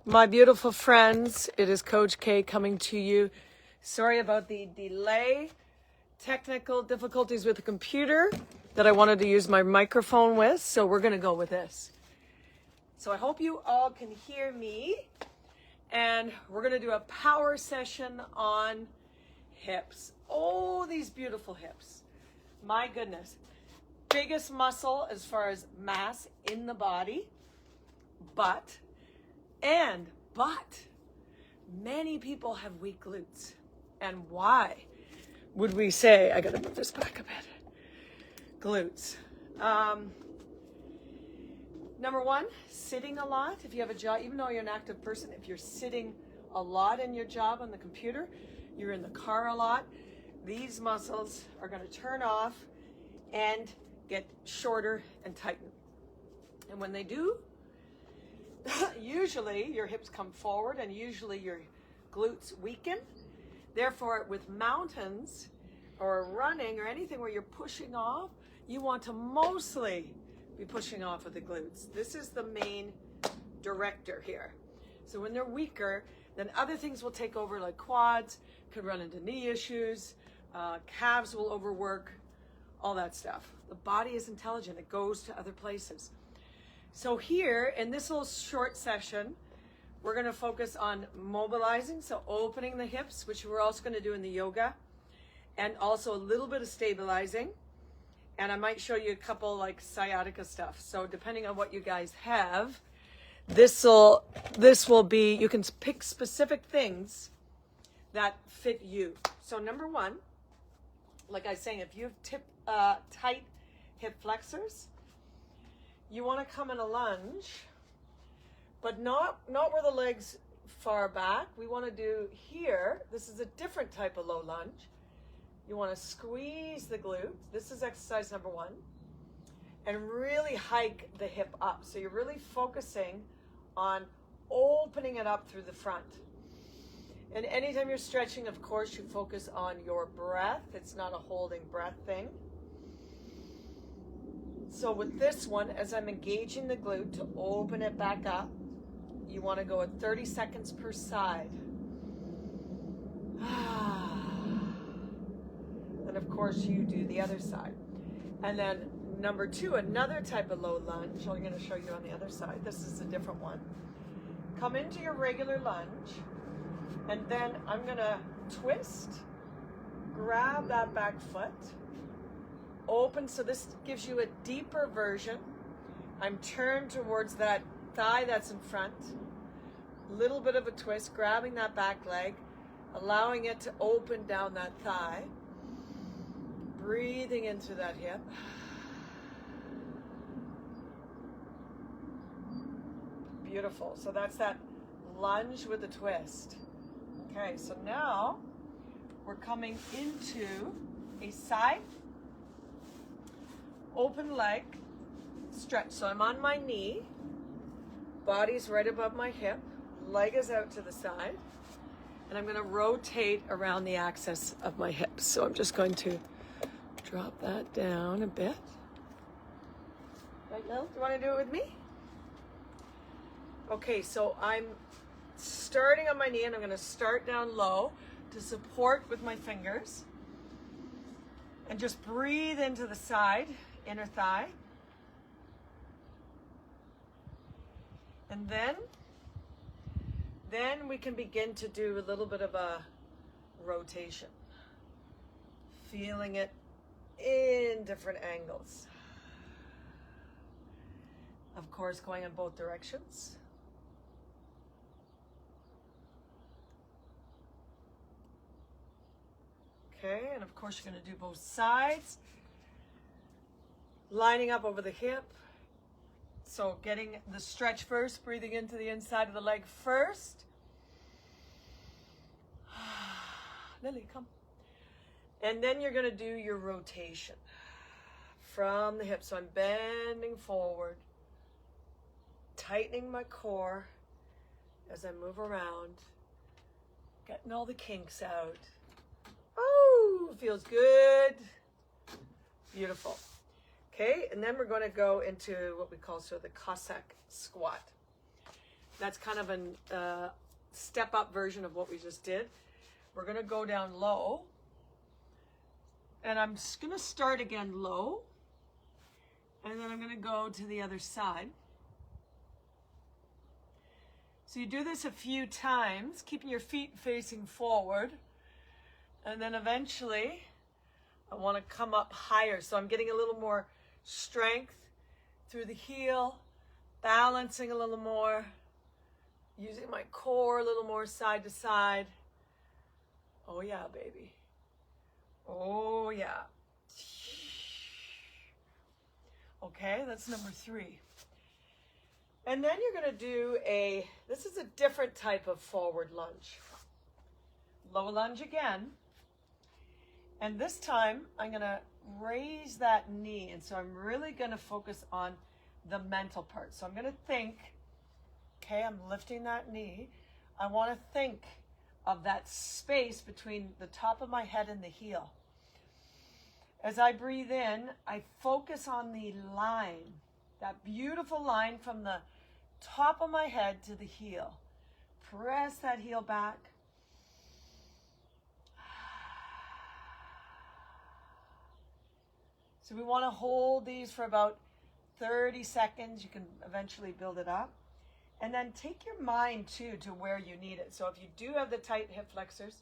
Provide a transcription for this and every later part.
My beautiful friends, it is Coach K coming to you. Sorry about the delay, technical difficulties with the computer that I wanted to use my microphone with, so we're going to go with this. So I hope you all can hear me, and we're going to do a power session on hips. Oh, these beautiful hips. My goodness. Biggest muscle as far as mass in the body, but many people have weak glutes. And why would we say, I gotta move this back a bit, glutes? Number one, sitting a lot. If you have a job, even though you're an active person, if you're sitting a lot in your job on the computer, you're in the car a lot, these muscles are gonna turn off and get shorter and tighten. And when they do, usually your hips come forward and usually your glutes weaken. Therefore, with mountains or running or anything where you're pushing off, you want to mostly be pushing off of the glutes. This is the main director here. So when they're weaker, then other things will take over, like quads, could run into knee issues, calves will overwork, all that stuff. The body is intelligent. It goes to other places. So here, in this little short session, we're going to focus on mobilizing, so opening the hips, which we're also going to do in the yoga, and also a little bit of stabilizing. And I might show you a couple like sciatica stuff. So depending on what you guys have, this will be, you can pick specific things that fit you. So number one, like I was saying, if you have tight hip flexors, you want to come in a lunge, but not where the legs far back. We want to do here. This is a different type of low lunge. You want to squeeze the glute. This is exercise number one. And really hike the hip up. So you're really focusing on opening it up through the front. And anytime you're stretching, of course, you focus on your breath. It's not a holding breath thing. So with this one, as I'm engaging the glute to open it back up, you want to go at 30 seconds per side. And of course you do the other side. And then number two, another type of low lunge. I'm going to show you on the other side. This is a different one. Come into your regular lunge, and then I'm going to twist, grab that back foot, open, so this gives you a deeper version. I'm turned towards that thigh that's in front. Little bit of a twist, grabbing that back leg, allowing it to open down that thigh. Breathing into that hip. Beautiful. So that's that lunge with a twist. Okay, so now we're coming into a side open leg stretch. So I'm on my knee, body's right above my hip, leg is out to the side, and I'm going to rotate around the axis of my hips. So I'm just going to drop that down a bit. Right, Lil? Do you want to do it with me? Okay, so I'm starting on my knee, and I'm going to start down low to support with my fingers. And just breathe into the side, inner thigh. And then we can begin to do a little bit of a rotation. Feeling it in different angles. Of course, going in both directions. Okay, and of course you're going to do both sides. Lining up over the hip. So getting the stretch first, breathing into the inside of the leg first. Lily, come. And then you're going to do your rotation from the hip. So I'm bending forward, tightening my core as I move around, getting all the kinks out. Oh, feels good. Beautiful. Okay, and then we're going to go into what we call sort of the Cossack squat. That's kind of a step up version of what we just did. We're going to go down low. And I'm just going to start again low. And then I'm going to go to the other side. So you do this a few times, keeping your feet facing forward. And then eventually, I want to come up higher. So I'm getting a little more strength through the heel, balancing a little more, using my core a little more side to side. Oh yeah, baby. Oh yeah. Okay, that's number 3. And then you're going to do this is a different type of forward lunge. Low lunge again. And this time, I'm going to raise that knee. And so I'm really going to focus on the mental part. So I'm going to think, okay, I'm lifting that knee. I want to think of that space between the top of my head and the heel. As I breathe in, I focus on the line, that beautiful line from the top of my head to the heel. Press that heel back. So we want to hold these for about 30 seconds. You can eventually build it up. And then take your mind too to where you need it. So if you do have the tight hip flexors,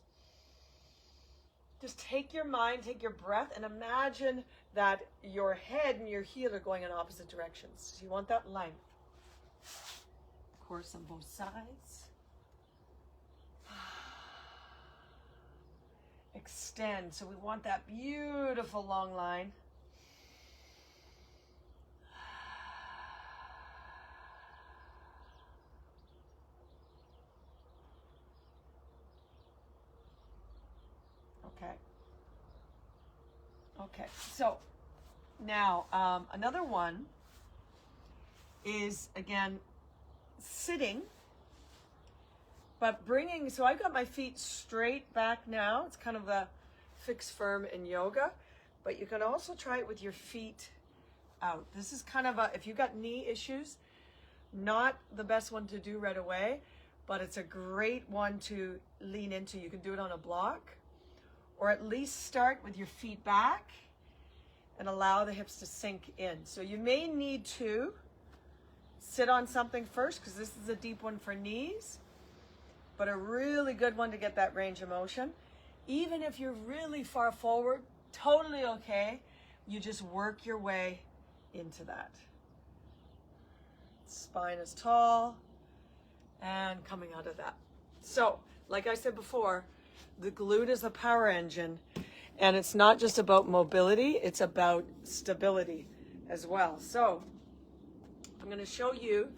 just take your mind, take your breath, and imagine that your head and your heel are going in opposite directions. So you want that length. Of course, on both sides. Extend. So we want that beautiful long line. Okay, so now another one is, again, sitting, but bringing, so I've got my feet straight back now. It's kind of a fixed firm in yoga, but you can also try it with your feet out. This is kind of if you've got knee issues, not the best one to do right away, but it's a great one to lean into. You can do it on a block, or at least start with your feet back and allow the hips to sink in. So you may need to sit on something first, because this is a deep one for knees, but a really good one to get that range of motion. Even if you're really far forward, totally okay. You just work your way into that. Spine is tall and coming out of that. So, like I said before, the glute is a power engine, and it's not just about mobility, it's about stability as well. So I'm going to show you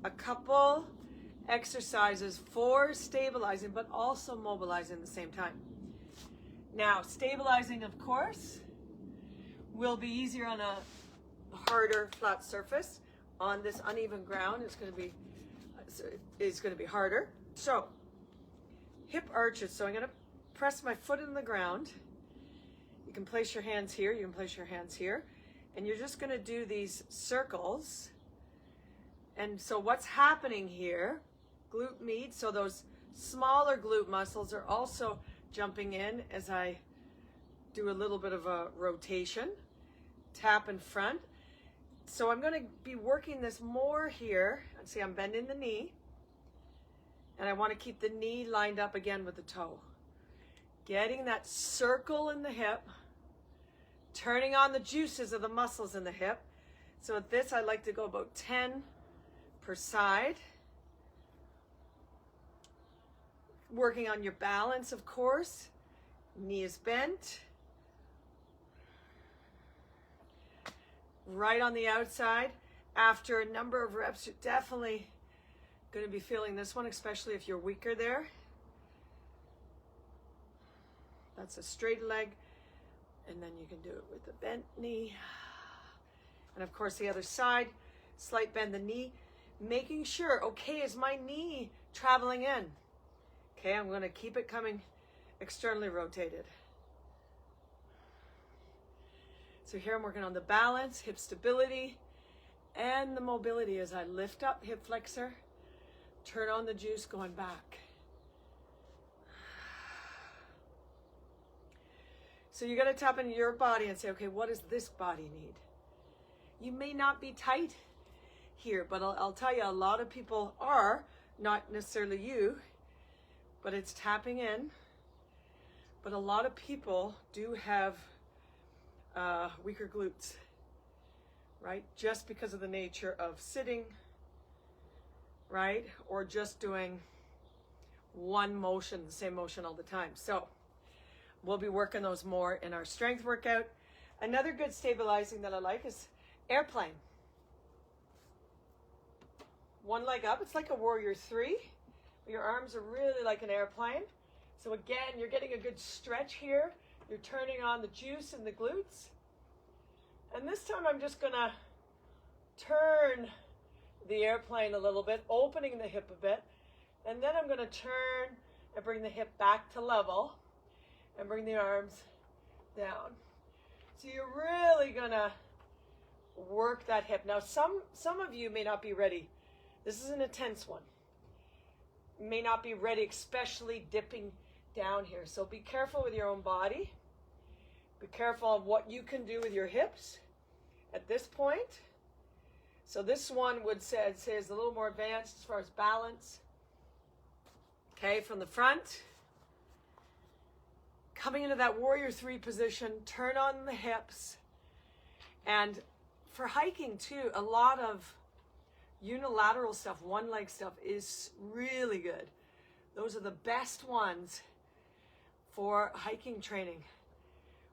a couple exercises for stabilizing, but also mobilizing at the same time. Now, stabilizing, of course, will be easier on a harder flat surface. On this uneven ground, it's going to be harder. So hip arches. So I'm going to press my foot in the ground. You can place your hands here. You can place your hands here. And you're just going to do these circles. And so what's happening here, glute med, so those smaller glute muscles are also jumping in as I do a little bit of a rotation. Tap in front. So I'm going to be working this more here. See, I'm bending the knee. And I want to keep the knee lined up again with the toe. Getting that circle in the hip. Turning on the juices of the muscles in the hip. So with this, I like to go about 10 per side. Working on your balance, of course. Knee is bent. Right on the outside. After a number of reps, you're definitely going to be feeling this one, especially if you're weaker there. That's a straight leg. And then you can do it with the bent knee. And of course the other side, slight bend the knee. Making sure, okay, is my knee traveling in? Okay, I'm going to keep it coming externally rotated. So here I'm working on the balance, hip stability, and the mobility as I lift up hip flexor. Turn on the juice going back. So you got to tap into your body and say, okay, what does this body need? You may not be tight here, but I'll tell you, a lot of people are, not necessarily you, but it's tapping in. But a lot of people do have weaker glutes, right? Just because of the nature of sitting, right? Or just doing one motion, the same motion all the time. So we'll be working those more in our strength workout. Another good stabilizing that I like is airplane. One leg up. It's like a warrior three. Your arms are really like an airplane. So again, you're getting a good stretch here. You're turning on the juice in the glutes. And this time I'm just going to turn the airplane a little bit, opening the hip a bit. And then I'm going to turn and bring the hip back to level and bring the arms down. So you're really going to work that hip. Now, some of you may not be ready. This is an intense one. May not be ready, especially dipping down here. So be careful with your own body. Be careful of what you can do with your hips at this point. So this one would say is a little more advanced as far as balance. Okay, from the front. Coming into that warrior three position, turn on the hips. And for hiking too, a lot of unilateral stuff, one leg stuff is really good. Those are the best ones for hiking training.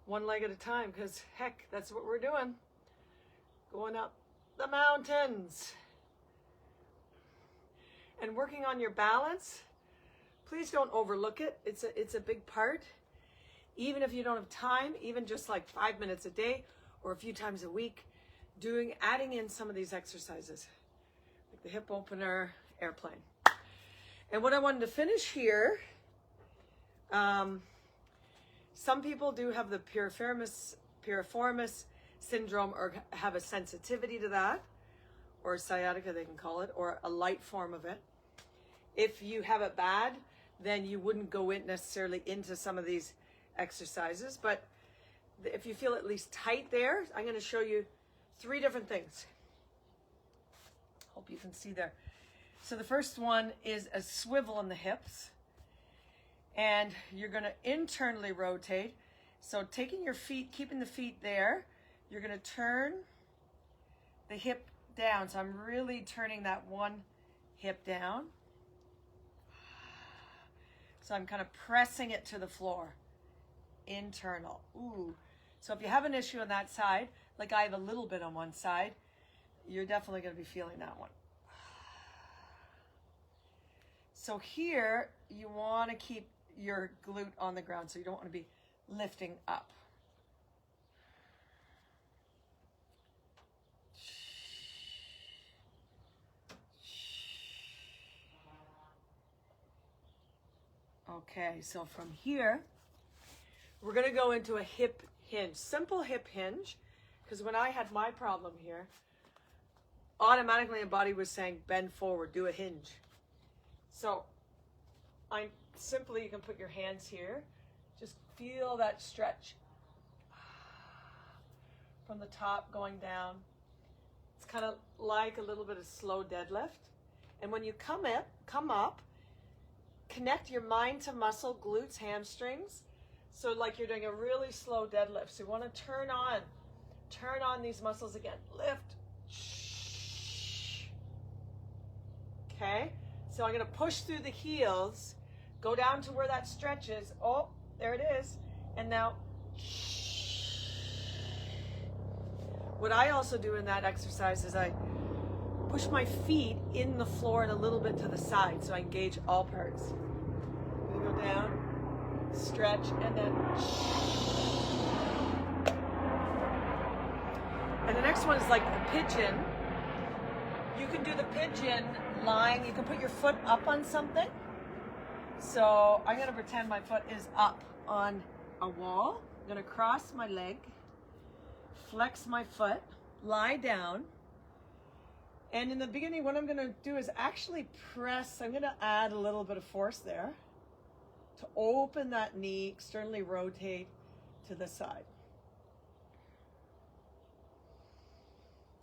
One leg at a time, because heck, that's what we're doing. Going up the mountains. And working on your balance, please don't overlook it. It's a big part. Even if you don't have time, even just like 5 minutes a day or a few times a week, adding in some of these exercises, like the hip opener, airplane. And what I wanted to finish here, some people do have the piriformis syndrome or have a sensitivity to that, or sciatica they can call it, or a light form of it. If you have it bad, then you wouldn't go in necessarily into some of these exercises. But if you feel at least tight there, I'm going to show you 3 different things. Hope you can see there. So the first one is a swivel in the hips. And you're going to internally rotate. So taking your feet, keeping the feet there, you're going to turn the hip down. So I'm really turning that one hip down. So I'm kind of pressing it to the floor. Internal. Ooh. So if you have an issue on that side, like I have a little bit on one side, you're definitely going to be feeling that one. So here, you want to keep your glute on the ground, so you don't want to be lifting up. Okay, so from here, we're going to go into a hip hinge, simple hip hinge, because when I had my problem here, automatically my body was saying, bend forward, do a hinge. So you can put your hands here, just feel that stretch from the top going down. It's kind of like a little bit of slow deadlift. And when you come up, connect your mind to muscle, glutes, hamstrings. So like you're doing a really slow deadlift. So you want to turn on these muscles again. Lift. Okay. So I'm going to push through the heels, go down to where that stretches. Oh, there it is. And now, what I also do in that exercise is I push my feet in the floor and a little bit to the side, so I engage all parts. I'm going to go down, stretch, and then. And the next one is like the pigeon. You can do the pigeon lying. You can put your foot up on something. So I'm going to pretend my foot is up on a wall. I'm going to cross my leg, flex my foot, lie down, And in the beginning, what I'm going to do is actually press. I'm going to add a little bit of force there to open that knee, externally rotate to the side.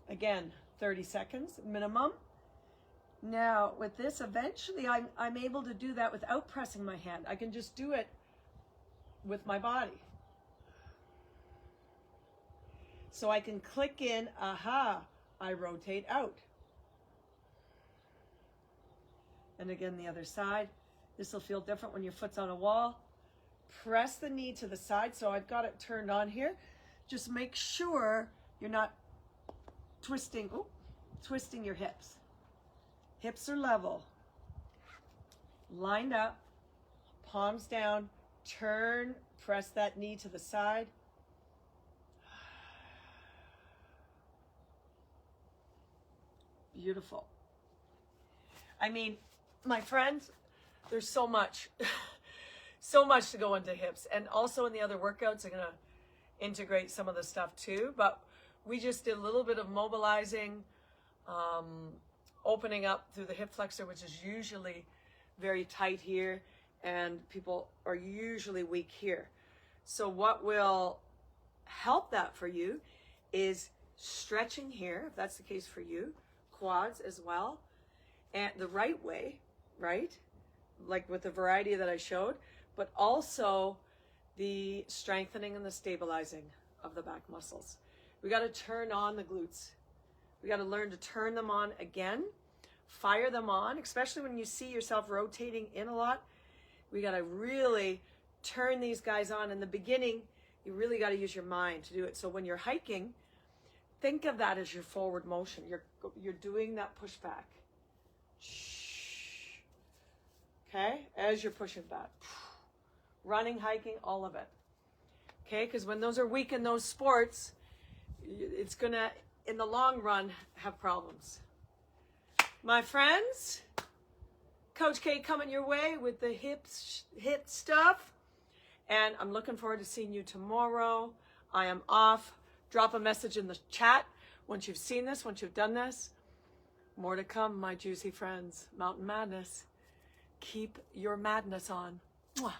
Again, 30 seconds minimum. Now with this, eventually I'm able to do that without pressing my hand. I can just do it with my body. So I can click in, aha, I rotate out. And again, the other side. This will feel different when your foot's on a wall. Press the knee to the side. So I've got it turned on here. Just make sure you're not twisting your hips. Hips are level. Lined up, palms down, turn, press that knee to the side. Beautiful. I mean, my friends, there's so much, so much to go into hips. And also in the other workouts, I'm going to integrate some of the stuff too. But we just did a little bit of mobilizing, opening up through the hip flexor, which is usually very tight here. And people are usually weak here. So what will help that for you is stretching here, if that's the case for you, quads as well, and the right way, right? Like with the variety that I showed, but also the strengthening and the stabilizing of the back muscles. We got to turn on the glutes. We got to learn to turn them on again, fire them on, especially when you see yourself rotating in a lot. We got to really turn these guys on. In the beginning, you really got to use your mind to do it. So when you're hiking, think of that as your forward motion. You're doing that pushback. Okay, as you're pushing back. Running, hiking, all of it. Okay, because when those are weak in those sports, it's gonna, in the long run, have problems. My friends, Coach K coming your way with the hip stuff. And I'm looking forward to seeing you tomorrow. I am off. Drop a message in the chat once you've seen this, once you've done this. More to come, my juicy friends. Mountain Madness. Keep your madness on. Mwah.